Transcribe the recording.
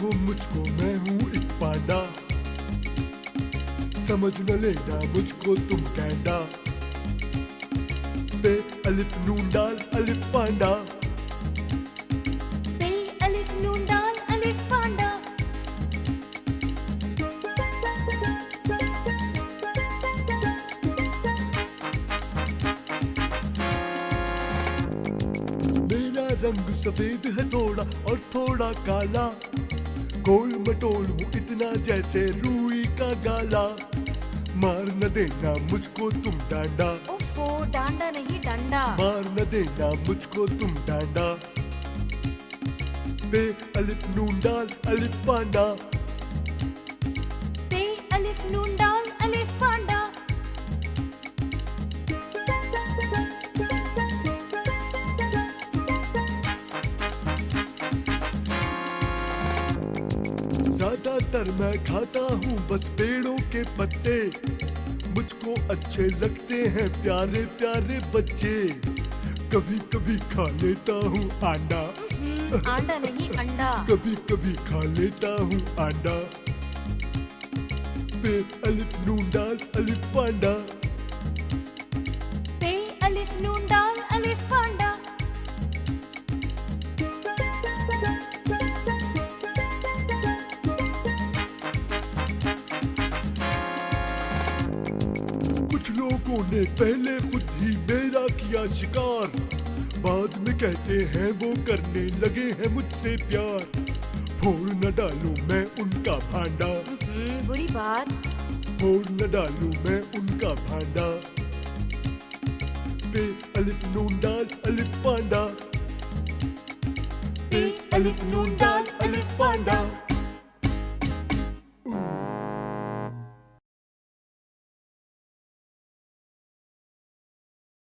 देखो मुझको, मैं हूँ एक पांडा, समझ न लेना मुझको तुम कैंडा। पे अलिफ नून डाल अलिफ पांडा, पे अलिफ नून डाल अलिफ पांडा। मेरा रंग सफेद है थोड़ा और थोड़ा काला, गोल मटोल हूँ इतना जैसे रूई का गाला। मार न देना मुझको तुम डांडा, ओफो, डांडा नहीं डंडा। मार न देना मुझको तुम डांडा। पे अलिफ नून डाल अलिफ पांडा, पे अलिफ नून डाल अलिफ पांडा। ज्यादातर मैं खाता हूँ बस पेड़ों के पत्ते, मुझको अच्छे लगते हैं प्यारे प्यारे बच्चे। कभी कभी खा लेता हूँ आंडा, आंडा नहीं अंडा। कभी कभी खा लेता हूँ आंडा। पे अलिफ नून डाल अलिफ पांडा, पे अलिफ नून डाल अलिफ पांडा। कुछ लोगों ने पहले खुद ही मेरा किया शिकार, बाद में कहते हैं वो करने लगे हैं मुझसे प्यार। फोड़ न डालूं मैं उनका भांडा, बुरी बात। फोड़ न डालूं मैं उनका भांडा। पे अलिफ नून डाल अलिफ पांडा, पे अलिफ नून डाल अलिफ पांडा।